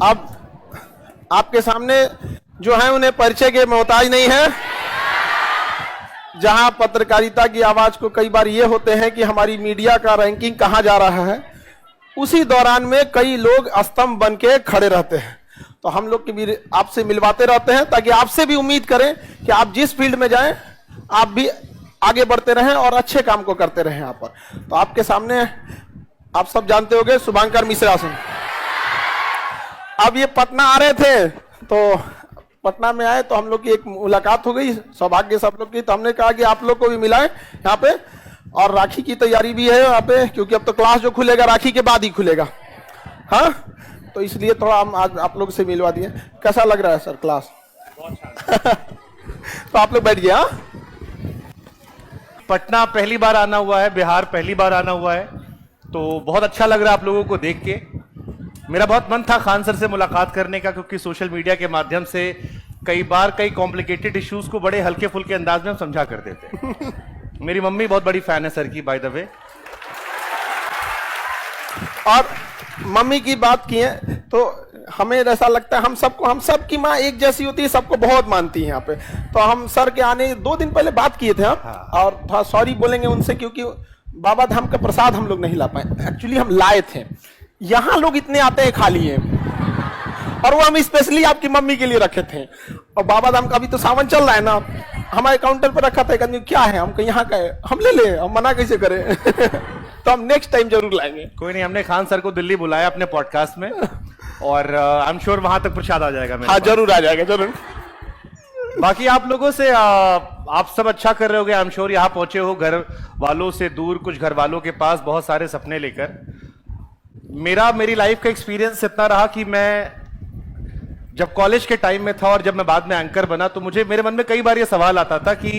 अब आपके सामने जो है उन्हें परिचय के मोहताज नहीं है। जहां पत्रकारिता की आवाज को कई बार ये होते हैं कि हमारी मीडिया का रैंकिंग कहां जा रहा है, उसी दौरान में कई लोग स्तंभ बन के खड़े रहते हैं। तो हम लोग की भी आपसे मिलवाते रहते हैं ताकि आपसे भी उम्मीद करें कि आप जिस फील्ड में जाएं आप भी आगे बढ़ते रहें और अच्छे काम को करते रहें। यहाँ पर तो आपके सामने आप सब जानते होंगे शुभंकर मिश्रा सिंह। अब ये पटना आ रहे थे तो पटना में आए तो हम लोग की एक मुलाकात हो गई, सौभाग्य सब लोग की। तो हमने कहा कि आप लोग को भी मिलाएं यहाँ पे, और राखी की तैयारी भी है यहाँ पे, क्योंकि अब तो क्लास जो खुलेगा राखी के बाद ही खुलेगा। हाँ, तो इसलिए थोड़ा हम आज आप लोग से मिलवा दिए। कैसा लग रहा है सर क्लास? तो आप लोग बैठ गए। हाँ, पटना पहली बार आना हुआ है, बिहार पहली बार आना हुआ है, तो बहुत अच्छा लग रहा है आप लोगों को देख के। मेरा बहुत मन था खान सर से मुलाकात करने का, क्योंकि सोशल मीडिया के माध्यम से कई बार कई कॉम्प्लिकेटेड इश्यूज को बड़े हल्के फुल्के अंदाज में हम समझा करते थे। मेरी मम्मी बहुत बड़ी फैन है सर की, बाय द वे। और मम्मी की बात की है तो हमें ऐसा लगता है हम सबकी माँ एक जैसी होती है, सबको बहुत मानती है यहाँ पे। तो हम सर के आने 2 दिन पहले बात किए थे हम। हाँ। और थोड़ा सॉरी बोलेंगे उनसे, क्योंकि बाबा धाम का प्रसाद हम लोग नहीं ला पाए। एक्चुअली हम लाए थे, यहाँ लोग इतने आते हैं खा लिए, और वो हम स्पेशली आपकी मम्मी के लिए रखे थे। और बाबा धाम का अभी तो सावन चल रहा है ना, हमारे काउंटर पर रखा था। एक आदमी क्या है, हम यहाँ का है, हम ले ले, हम मना कैसे करें। तो हम नेक्स्ट टाइम जरूर लाएंगे। कोई नहीं, हमने खान सर को दिल्ली बुलाया अपने पॉडकास्ट में, और आई एम श्योर वहां तक प्रसाद आ जाएगा। हाँ, जरूर आ जाएगा, जरूर। बाकी आप लोगों से आप सब अच्छा कर रहे होगे, आई एम श्योर। यहाँ पहुंचे हो घर वालों से दूर, कुछ घर वालों के पास बहुत सारे सपने लेकर। मेरी लाइफ का एक्सपीरियंस इतना रहा कि मैं जब कॉलेज के टाइम में था और जब मैं बाद में एंकर बना, तो मेरे मन में कई बार ये सवाल आता था कि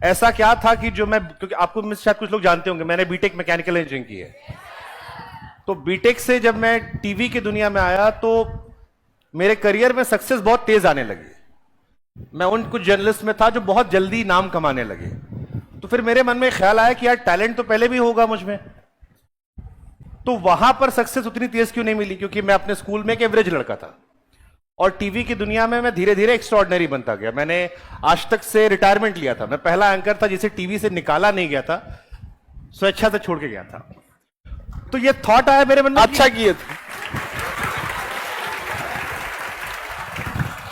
ऐसा क्या था कि जो मैं, क्योंकि आपको शायद कुछ लोग जानते होंगे, मैंने बीटेक मैकेनिकल इंजीनियरिंग की है। तो बीटेक से जब मैं टीवी की दुनिया में आया तो मेरे करियर में सक्सेस बहुत तेज आने लगी। मैं उन कुछ जर्नलिस्ट में था जो बहुत जल्दी नाम कमाने लगे। तो फिर मेरे मन में ख्याल आया कि यार टैलेंट तो पहले भी होगा मुझ में, तो वहां पर सक्सेस उतनी तेज क्यों नहीं मिली? क्योंकि मैं अपने स्कूल में एक एवरेज लड़का था, और टीवी की दुनिया में मैं धीरे धीरे एक्स्ट्राऑर्डिनरी बनता गया। मैंने आज तक से रिटायरमेंट लिया था। मैं पहला एंकर था जिसे टीवी से निकाला नहीं गया था, स्वेच्छा से छोड़ के गया था। तो ये थॉट आया मेरे मन में, अच्छा किए थे।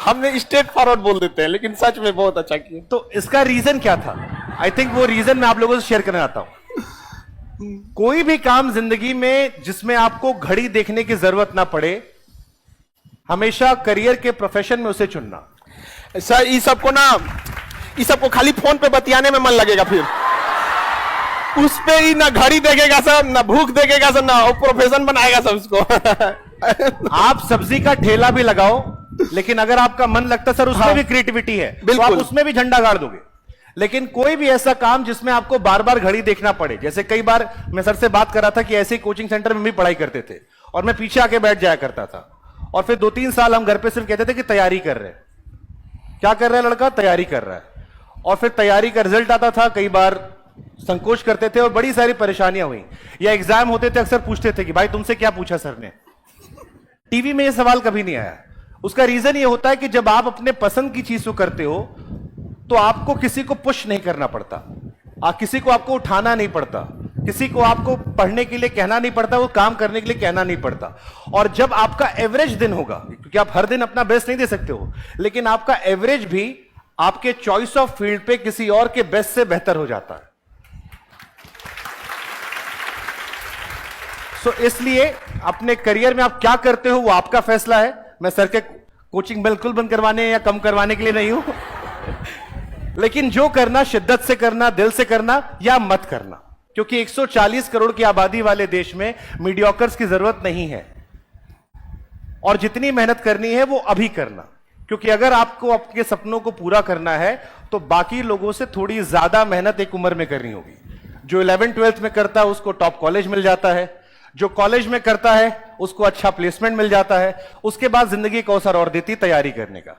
हमने स्ट्रेट फॉरवर्ड बोल देते हैं, लेकिन सच में बहुत अच्छा किए। तो इसका रीजन क्या था? आई थिंक वो रीजन मैं आप लोगों से शेयर करना चाहता हूं। कोई भी काम जिंदगी में जिसमें आपको घड़ी देखने की जरूरत ना पड़े, हमेशा करियर के प्रोफेशन में उसे चुनना। सर ये सबको खाली फोन पे बतियाने में मन लगेगा, फिर उस पे ही ना घड़ी देखेगा सर, ना भूख देखेगा सर, ना प्रोफेशन बनाएगा सब उसको। आप सब्जी का ठेला भी लगाओ, लेकिन अगर आपका मन लगता सर उसमें भी क्रिएटिविटी है, तो आप उसमें भी झंडा गाड़ दोगे। लेकिन कोई भी ऐसा काम जिसमें आपको बार बार घड़ी देखना पड़े, जैसे कई बार मैं सर से बात कर रहा था कि ऐसे ही कोचिंग सेंटर में भी पढ़ाई करते थे और मैं पीछे आके बैठ जाया करता था, और फिर 2-3 साल हम घर पे सिर्फ कहते थे कि तैयारी कर रहे हैं। क्या कर रहा है लड़का? तैयारी कर रहा है। और फिर तैयारी का रिजल्ट आता था, कई बार संकोच करते थे और बड़ी सारी परेशानियां हुई। या एग्जाम होते थे, अक्सर पूछते थे कि भाई तुमसे क्या पूछा सर ने? टीवी में यह सवाल कभी नहीं आया। उसका रीजन यह होता है कि जब आप अपने पसंद की चीज को करते हो तो आपको किसी को पुश नहीं करना पड़ता, किसी को आपको उठाना नहीं पड़ता, किसी को आपको पढ़ने के लिए कहना नहीं पड़ता, वो काम करने के लिए कहना नहीं पड़ता। और जब आपका एवरेज दिन होगा, क्योंकि आप हर दिन अपना बेस्ट नहीं दे सकते हो, लेकिन आपका एवरेज भी आपके चॉइस ऑफ फील्ड पे किसी और के बेस्ट से बेहतर हो जाता है। सो इसलिए अपने करियर में आप क्या करते हो वो आपका फैसला है। मैं सर के कोचिंग बिल्कुल बंद करवाने या कम करवाने के लिए नहीं हूं, लेकिन जो करना शिद्दत से करना, दिल से करना या मत करना, क्योंकि 140 करोड़ की आबादी वाले देश में मीडियोकर्स की जरूरत नहीं है। और जितनी मेहनत करनी है वो अभी करना, क्योंकि अगर आपको आपके सपनों को पूरा करना है तो बाकी लोगों से थोड़ी ज्यादा मेहनत एक उम्र में करनी होगी। जो 11th-12th में करता है उसको टॉप कॉलेज मिल जाता है, जो कॉलेज में करता है उसको अच्छा प्लेसमेंट मिल जाता है, उसके बाद जिंदगी एक अवसर और देती तैयारी करने का।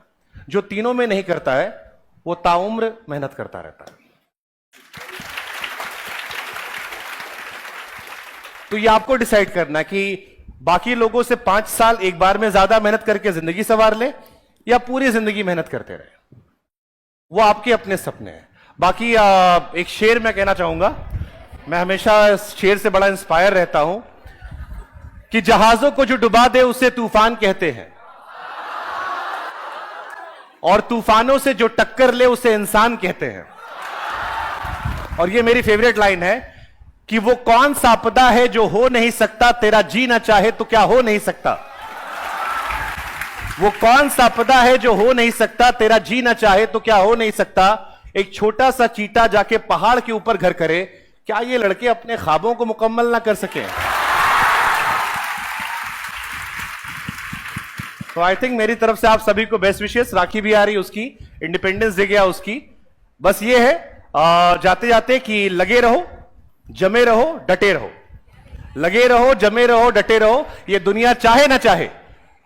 जो तीनों में नहीं करता है वो ताउम्र मेहनत करता रहता है। तो ये आपको डिसाइड करना कि बाकी लोगों से 5 साल एक बार में ज्यादा मेहनत करके जिंदगी संवार ले, या पूरी जिंदगी मेहनत करते रहे, वो आपके अपने सपने हैं। बाकी एक शेर मैं कहना चाहूंगा, मैं हमेशा इस शेर से बड़ा इंस्पायर रहता हूं कि जहाजों को जो डुबा दे उसे तूफान कहते हैं, और तूफानों से जो टक्कर ले उसे इंसान कहते हैं। और ये मेरी फेवरेट लाइन है कि वो कौन सा आपदा है जो हो नहीं सकता, तेरा जी ना चाहे तो क्या हो नहीं सकता। वो कौन सा आपदा है जो हो नहीं सकता, तेरा जी ना चाहे तो क्या हो नहीं सकता। एक छोटा सा चीटा जाके पहाड़ के ऊपर घर करे, क्या ये लड़के अपने ख्वाबों को मुकम्मल ना कर सके। तो आई थिंक मेरी तरफ से आप सभी को बेस्ट विशेस। राखी भी आ रही उसकी, इंडिपेंडेंस डे गया उसकी। बस ये है जाते जाते कि लगे रहो, जमे रहो, डटे रहो। लगे रहो, जमे रहो, डटे रहो। ये दुनिया चाहे ना चाहे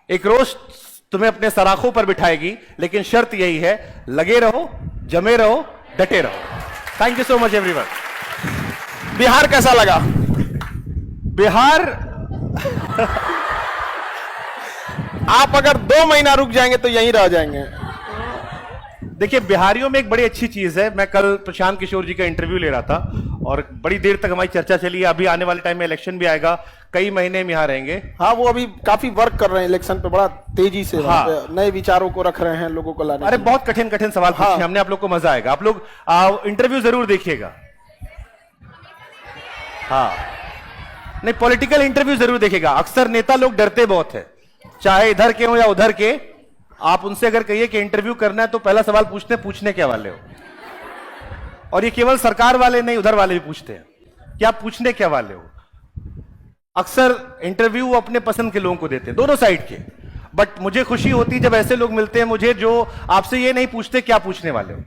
एक रोज तुम्हें अपने सराखों पर बिठाएगी, लेकिन शर्त यही है, लगे रहो, जमे रहो, डटे रहो। Thank you so much everyone. Bihar कैसा लगा? बिहार आप अगर 2 महीना रुक जाएंगे तो यहीं रह जाएंगे। देखिए, बिहारियों में एक बड़ी अच्छी चीज है। मैं कल प्रशांत किशोर जी का इंटरव्यू ले रहा था और बड़ी देर तक हमारी चर्चा चली। अभी आने वाले टाइम में इलेक्शन भी आएगा, कई महीने में यहाँ रहेंगे। हाँ, वो अभी काफी वर्क कर रहे हैं इलेक्शन पे, बड़ा तेजी से हाँ। नए विचारों को रख रहे हैं लोगों को लाने। अरे बहुत कठिन कठिन सवाल हाँ। पूछे हमने, आप लोग को मजा आएगा। आप लोग इंटरव्यू जरूर देखिएगा। हाँ, नहीं, पॉलिटिकल इंटरव्यू जरूर देखिएगा। अक्सर नेता लोग डरते बहुत है, चाहे इधर के हो या उधर के। आप उनसे अगर कहिए कि इंटरव्यू करना है तो पहला सवाल पूछने क्या वाले हो। और ये केवल सरकार वाले नहीं, उधर वाले भी पूछते हैं कि आप पूछने क्या वाले हो। अक्सर इंटरव्यू वो अपने पसंद के लोगों को देते हैं, दोनों साइड के। बट मुझे खुशी होती है जब ऐसे लोग मिलते हैं मुझे जो आपसे ये नहीं पूछते क्या पूछने वाले हो,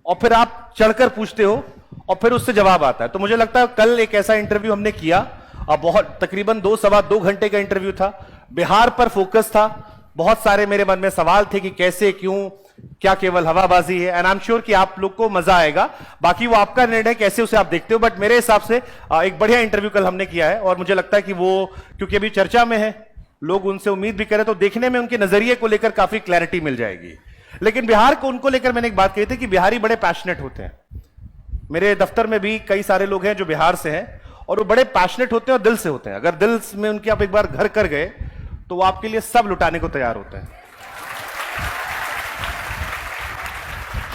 और फिर आप चढ़कर पूछते हो और फिर उससे जवाब आता है। तो मुझे लगता है कल एक ऐसा इंटरव्यू हमने किया और बहुत तकरीबन 2-2.25 घंटे का इंटरव्यू था। बिहार पर फोकस था। बहुत सारे मेरे मन में सवाल थे कि कैसे, क्यों, क्या केवल हवाबाजी है। एंड आई एम श्योर कि आप लोग को मजा आएगा। बाकी वो आपका निर्णय, कैसे उसे आप देखते हो। बट मेरे हिसाब से एक बढ़िया इंटरव्यू कल हमने किया है और मुझे लगता है कि वो, क्योंकि अभी चर्चा में है, लोग उनसे उम्मीद भी करें तो देखने में उनके नजरिए को लेकर काफी क्लैरिटी मिल जाएगी। लेकिन बिहार को उनको लेकर मैंने एक बात कही थी कि बिहारी बड़े पैशनेट होते हैं। मेरे दफ्तर में भी कई सारे लोग हैं जो बिहार से हैं और वो बड़े पैशनेट होते हैं और दिल से होते हैं। अगर दिल में उनके आप एक बार घर कर गए तो वो आपके लिए सब लुटाने को तैयार होते हैं।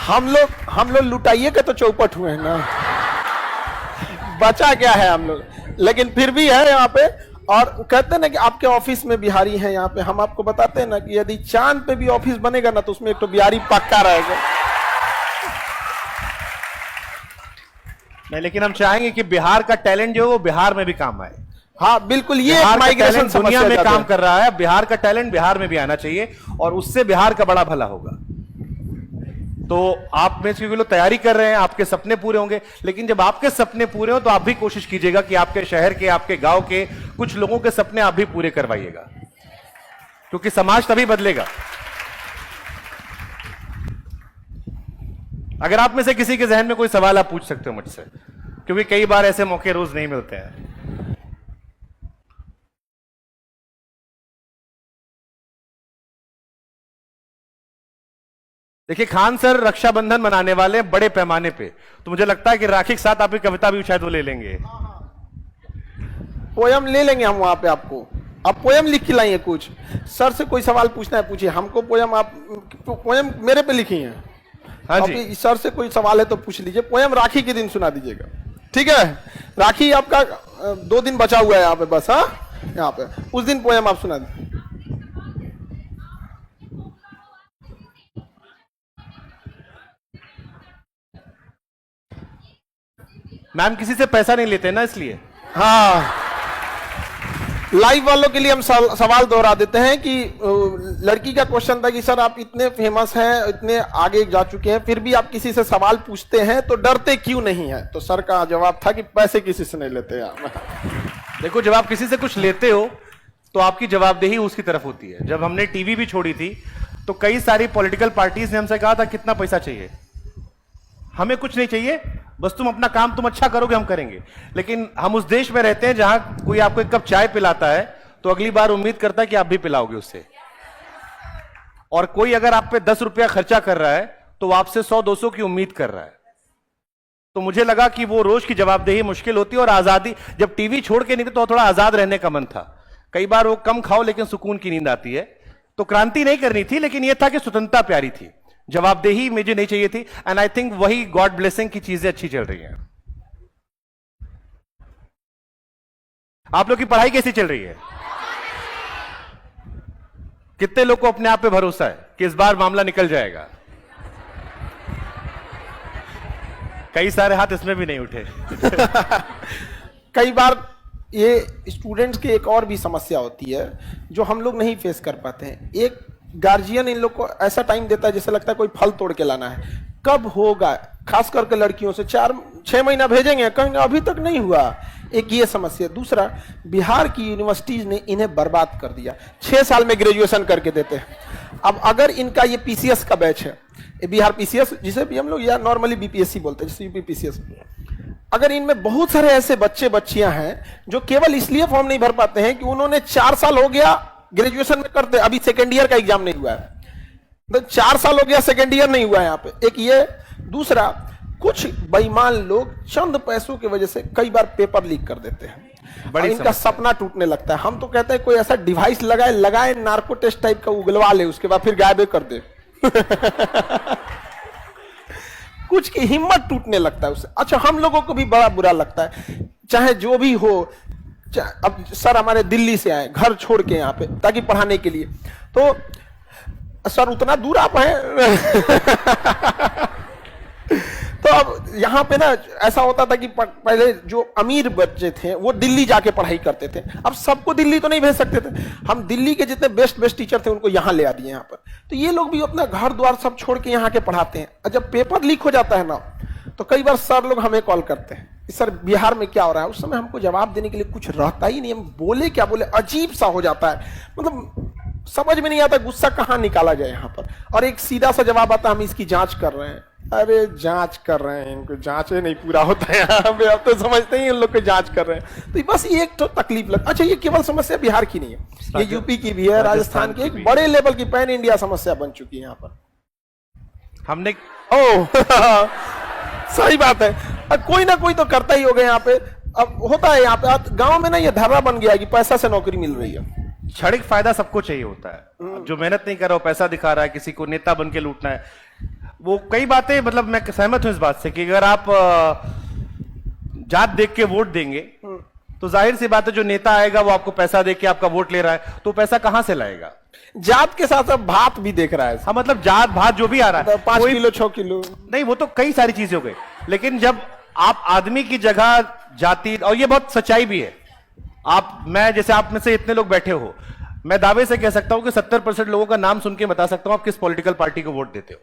हम लोग लुटाइए के तो चौपट हुए हैं ना, बचा क्या है हम लोग। लेकिन फिर भी है यहाँ पे। और कहते हैं ना कि आपके ऑफिस में बिहारी हैं यहाँ पे। हम आपको बताते हैं ना कि यदि चांद पे भी ऑफिस बनेगा ना तो उसमें एक तो बिहारी पक्का रहेगा। नहीं, लेकिन हम चाहेंगे कि बिहार का टैलेंट जो है वो बिहार में भी काम आए। हाँ बिल्कुल, ये बिहार का माइग्रेशन टैलेंट दुनिया में काम कर रहा है। बिहार का टैलेंट बिहार में भी आना चाहिए और उससे बिहार का बड़ा भला होगा। तो आप में से लोग तैयारी कर रहे हैं, आपके सपने पूरे होंगे। लेकिन जब आपके सपने पूरे हो तो आप भी कोशिश कीजिएगा कि आपके शहर के, आपके गांव के कुछ लोगों के सपने आप भी पूरे करवाइएगा, क्योंकि समाज तभी बदलेगा। अगर आप में से किसी के जहन में कोई सवाल आप पूछ सकते हो मुझसे, क्योंकि कई बार ऐसे मौके रोज नहीं मिलते हैं। देखिए, खान सर रक्षाबंधन मनाने वाले हैं बड़े पैमाने पे, तो मुझे लगता है कि राखी के साथ आपकी कविता भी शायद वो ले लेंगे। पोयम ले लेंगे हम वहां पे आपको। आप पोयम लिख के लाइए कुछ। सर से कोई सवाल पूछना है पूछिए। हमको पोयम, आप पोयम मेरे पे लिखी है। हाँ जी। सर से कोई सवाल है तो पूछ लीजिए। पोयम राखी के दिन सुना दीजिएगा, ठीक है? राखी आपका 2 दिन बचा हुआ है यहाँ पे बस। हाँ, यहाँ पे उस दिन पोयम आप सुना दीजिए। मैम किसी से पैसा नहीं लेते ना, इसलिए। हाँ, लाइव वालों के लिए हम सवाल दोहरा देते हैं कि लड़की का क्वेश्चन था कि सर आप इतने फेमस हैं, इतने आगे जा चुके हैं, फिर भी आप किसी से सवाल पूछते हैं तो डरते क्यों नहीं है? तो सर का जवाब था कि पैसे किसी से नहीं लेते आप। देखो, जब आप किसी से कुछ लेते हो तो आपकी जवाबदेही उसकी तरफ होती है। जब हमने टीवी भी छोड़ी थी तो कई सारी पॉलिटिकल पार्टीज ने हमसे कहा था कितना पैसा चाहिए। हमें कुछ नहीं चाहिए, बस तुम अपना काम तुम अच्छा करोगे, हम करेंगे। लेकिन हम उस देश में रहते हैं जहां कोई आपको एक कप चाय पिलाता है तो अगली बार उम्मीद करता है कि आप भी पिलाओगे उससे। और कोई अगर आप पे 10 रुपया खर्चा कर रहा है तो वो आपसे 100-200 की उम्मीद कर रहा है। तो मुझे लगा कि वो रोज की जवाबदेही मुश्किल होती है, और आजादी, जब टीवी छोड़ के निकले तो थोड़ा आजाद रहने का मन था। कई बार वो कम खाओ लेकिन सुकून की नींद आती है। तो क्रांति नहीं करनी थी, लेकिन यह था कि स्वतंत्रता प्यारी थी, जवाबदेही मुझे नहीं चाहिए थी। एंड आई थिंक वही गॉड ब्लेसिंग की चीजें अच्छी चल रही हैं। आप लोग की पढ़ाई कैसी चल रही है? कितने लोग को अपने आप पे भरोसा है कि इस बार मामला निकल जाएगा? कई सारे हाथ इसमें भी नहीं उठे। कई बार ये स्टूडेंट्स की एक और भी समस्या होती है जो हम लोग नहीं फेस कर पाते हैं। एक गार्जियन इन लोग को ऐसा टाइम देता है जैसे लगता है कोई फल तोड़ के लाना है, कब होगा। खास करके लड़कियों से 4-6 महीना भेजेंगे, कहीं अभी तक नहीं हुआ। एक ये समस्या। दूसरा, बिहार की यूनिवर्सिटीज ने इन्हें बर्बाद कर दिया। 6 साल में ग्रेजुएशन करके देते हैं। अब अगर इनका ये पीसीएस का बैच है, ये बिहार पीसीएस जिसे भी हम लोग या नॉर्मली बीपीएससी बोलते हैं, जैसे यूपी पीसीएस, अगर इनमें बहुत सारे ऐसे बच्चे बच्चियां हैं जो केवल इसलिए फॉर्म नहीं भर पाते हैं कि उन्होंने 4 साल हो गया ग्रेजुएशन में करते, अभी सेकेंड ईयर का एग्जाम नहीं हुआ है, तो 4 साल हो गया सेकेंड ईयर नहीं हुआ है यहाँ पे। एक ये। दूसरा, कुछ बेईमान लोग चंद पैसों की वजह से कई बार पेपर लीक कर देते हैं, बड़ी इनका सपना टूटने लगता है। हम तो कहते हैं कोई ऐसा डिवाइस लगाए नार्को टेस्ट टाइप का उगलवा ले, उसके बाद फिर गायब कर दे। कुछ की हिम्मत टूटने लगता है उससे। अच्छा, हम लोगों को भी बड़ा बुरा लगता है, चाहे जो भी हो। अब सर हमारे दिल्ली से आए घर छोड़ के यहाँ पे ताकि पढ़ाने के लिए, तो सर उतना दूर आप हैं। तो अब यहाँ पे ना ऐसा होता था कि पहले जो अमीर बच्चे थे वो दिल्ली जाके पढ़ाई करते थे। अब सबको दिल्ली तो नहीं भेज सकते थे, हम दिल्ली के जितने बेस्ट टीचर थे उनको यहाँ ले आ दिए यहाँ पर। तो ये लोग भी अपना घर द्वार सब छोड़ के यहाँ के पढ़ाते हैं। और जब पेपर लीक हो जाता है ना, तो कई बार सर लोग हमें कॉल करते हैं, सर बिहार में क्या हो रहा है। उस समय हमको जवाब देने के लिए कुछ रहता ही नहीं, हम बोले क्या बोले, अजीब सा हो जाता है। मतलब समझ में नहीं आता गुस्सा कहाँ निकाला जाए यहाँ पर। और एक सीधा सा जवाब आता है, हम इसकी जांच कर रहे हैं। अरे जांच कर रहे हैं, इनको जांच नहीं पूरा होता है यहाँ पे। अब तो समझते ही इन लोग को जांच कर रहे हैं। तो बस ये एक तो तकलीफ लग। अच्छा, ये केवल समस्या बिहार की नहीं है, ये यूपी की भी है, राजस्थान की, एक बड़े लेवल की पैन इंडिया समस्या बन चुकी है यहाँ पर। हमने सही बात है, कोई ना कोई तो करता ही होगा यहाँ पे। अब होता है यहाँ पे गांव में ना, ये धर्रा बन गया है कि पैसा से नौकरी मिल रही है। क्षणिक फायदा सबको चाहिए होता है। जो मेहनत नहीं कर रहा हो, पैसा दिखा रहा है, किसी को नेता बन के लूटना है, वो कई बातें, मतलब मैं सहमत हूं इस बात से कि अगर आप जात देख के वोट देंगे तो जाहिर सी बात है जो नेता आएगा वो आपको पैसा दे के आपका वोट ले रहा है, तो पैसा कहां से लाएगा? जात के साथ साथ भात भी देख रहा है। हाँ, मतलब जात भात जो भी आ रहा है, 5 किलो 6 किलो नहीं, वो तो कई सारी चीजें हो गई। लेकिन जब आप आदमी की जगह जाति, और ये बहुत सच्चाई भी है, आप, मैं जैसे आप में से इतने लोग बैठे हो, मैं दावे से कह सकता हूं कि 70% लोगों का नाम सुन के बता सकता हूं आप किस पॉलिटिकल पार्टी को वोट देते हो।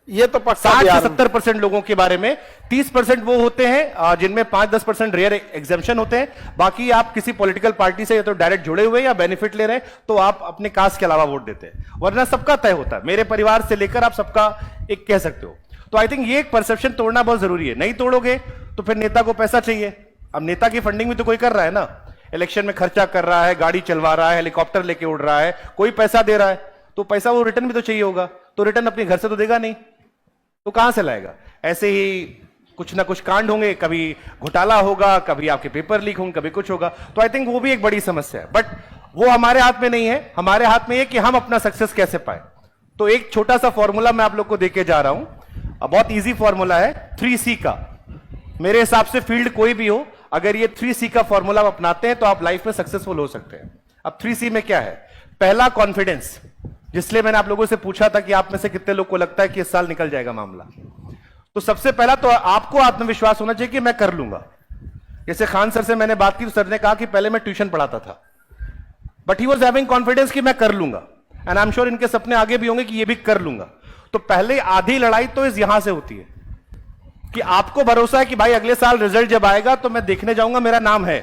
ये तो 60 से 70% लोगों के बारे में, 30% वो होते हैं जिनमें 5-10% रेयर एग्जेम्पशन होते हैं। बाकी आप किसी पॉलिटिकल पार्टी से या तो डायरेक्ट जुड़े हुए या बेनिफिट ले रहे हैं, तो आप अपने कास्ट के अलावा वोट देते हैं, वरना सबका तय होता है। मेरे परिवार से लेकर आप सबका एक कह सकते हो। तो आई थिंक ये एक परसेप्शन तोड़ना बहुत जरूरी है। नहीं तोड़ोगे तो फिर नेता को पैसा चाहिए। अब नेता की फंडिंग भी तो कोई कर रहा है ना, इलेक्शन में खर्चा कर रहा है, गाड़ी चलवा रहा है, हेलीकॉप्टर लेके उड़ रहा है, कोई पैसा दे रहा है, तो पैसा वो रिटर्न भी तो चाहिए होगा। तो रिटर्न अपने घर से तो देगा नहीं, तो कहां से लाएगा? ऐसे ही कुछ ना कुछ कांड होंगे, कभी घोटाला होगा, कभी आपके पेपर लीक होंगे, कभी कुछ होगा। तो आई थिंक वो भी एक बड़ी समस्या है, बट वो हमारे हाथ में नहीं है। हमारे हाथ में ये कि हम अपना सक्सेस कैसे पाए। तो एक छोटा सा फॉर्मूला मैं आप लोग को देके जा रहा हूं, बहुत इजी फॉर्मूला है 3C का। मेरे हिसाब से फील्ड कोई भी हो, अगर ये 3C का फॉर्मूला अपनाते हैं तो आप लाइफ में सक्सेसफुल हो सकते हैं। अब 3C में क्या है? पहला, कॉन्फिडेंस, जिसलिए मैंने आप लोगों से पूछा था कि आप में से कितने लोग को लगता है कि इस साल निकल जाएगा मामला। तो सबसे पहला तो आपको आत्मविश्वास होना चाहिए कि मैं कर लूंगा। जैसे खान सर से मैंने बात की तो सर ने कहा कि पहले मैं ट्यूशन पढ़ाता था, but he was having confidence कि मैं कर लूंगा। एंड आई एम श्योर इनके सपने आगे भी होंगे कि ये भी कर लूंगा। तो पहले आधी लड़ाई तो इस यहां से होती है कि आपको भरोसा है कि भाई अगले साल रिजल्ट जब आएगा तो मैं देखने जाऊंगा, मेरा नाम है।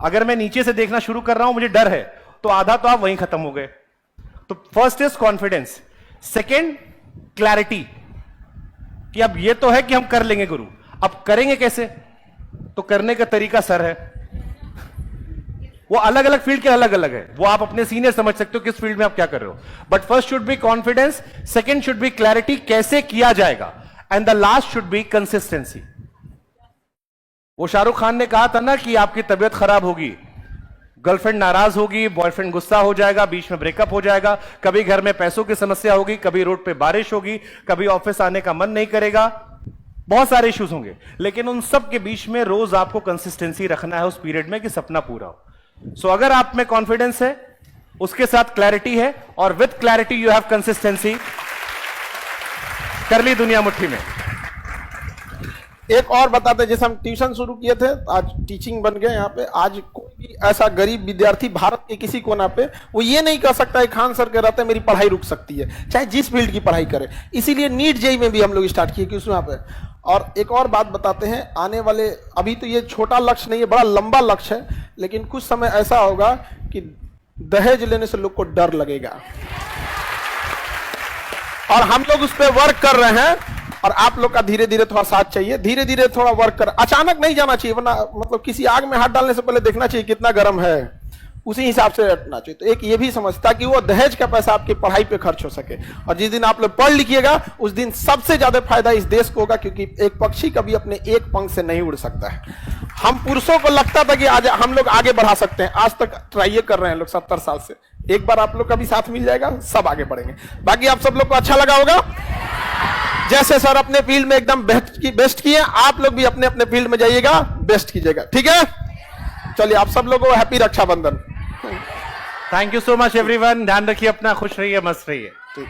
अगर मैं नीचे से देखना शुरू कर रहा हूं, मुझे डर है, तो आधा तो आप वहीं खत्म हो गए। तो first is confidence. Second, clarity, कि अब ये तो है कि हम कर लेंगे गुरु, अब करेंगे कैसे? तो करने का तरीका सर है। वो अलग अलग फील्ड के अलग अलग है, वो आप अपने सीनियर समझ सकते हो किस फील्ड में आप क्या कर रहे हो। But first should be confidence, second should be clarity कैसे किया जाएगा, and the last should be consistency. वो शाहरुख खान ने कहा था ना कि आपकी तबीयत खराब होगी, गर्लफ्रेंड नाराज होगी, बॉयफ्रेंड गुस्सा हो जाएगा, बीच में ब्रेकअप हो जाएगा, कभी घर में पैसों की समस्या होगी, कभी रोड पे बारिश होगी, कभी ऑफिस आने का मन नहीं करेगा, बहुत सारे इश्यूज होंगे, लेकिन उन सब के बीच में रोज आपको कंसिस्टेंसी रखना है उस पीरियड में कि सपना पूरा हो। सो अगर आप में कॉन्फिडेंस है, उसके साथ क्लैरिटी है, और with clarity you have consistency, कर ली दुनिया मुट्ठी में। एक और बताते हैं, जैसे हम ट्यूशन शुरू किए थे, आज टीचिंग बन गए यहाँ पे। आज कोई भी ऐसा गरीब विद्यार्थी भारत के किसी कोना पे वो ये नहीं कह सकता है खान सर के रहते मेरी पढ़ाई रुक सकती है, चाहे जिस फील्ड की पढ़ाई करे। इसीलिए नीट जेई में भी हम लोग स्टार्ट किए कि उस वहाँ पे। और एक और बात बताते हैं, आने वाले, अभी तो ये छोटा लक्ष्य नहीं है, बड़ा लंबा लक्ष्य है, लेकिन कुछ समय ऐसा होगा कि दहेज लेने से लोग को डर लगेगा, और हम लोग उस पर वर्क कर रहे हैं। और आप लोग का धीरे धीरे थोड़ा साथ चाहिए, धीरे धीरे थोड़ा वर्क कर, अचानक नहीं जाना चाहिए, वरना मतलब किसी आग में हाथ डालने से पहले देखना चाहिए कितना गर्म है, उसी हिसाब से हटना चाहिए। तो एक ये भी समझता कि वो दहेज का पैसा आपकी पढ़ाई पे खर्च हो सके, और जिस दिन आप लोग पढ़ लिखिएगा उस दिन सबसे ज्यादा फायदा इस देश को होगा, क्योंकि एक पक्षी कभी अपने एक पंख से नहीं उड़ सकता है। हम पुरुषों को लगता था कि आज हम लोग आगे बढ़ा सकते हैं, आज तक ट्राई कर रहे हैं लोग 70 साल से। एक बार आप लोग का भी साथ मिल जाएगा, सब आगे बढ़ेंगे। बाकी आप सब लोग को अच्छा लगा होगा। जैसे सर अपने फील्ड में एकदम बेस्ट किए, आप लोग भी अपने अपने फील्ड में जाइएगा, बेस्ट कीजिएगा, ठीक है। चलिए आप सब लोगों को happy Raksha Bandhan. Thank you so much everyone, ध्यान रखिए अपना, खुश रहिए, मस्त रहिए। ठीक।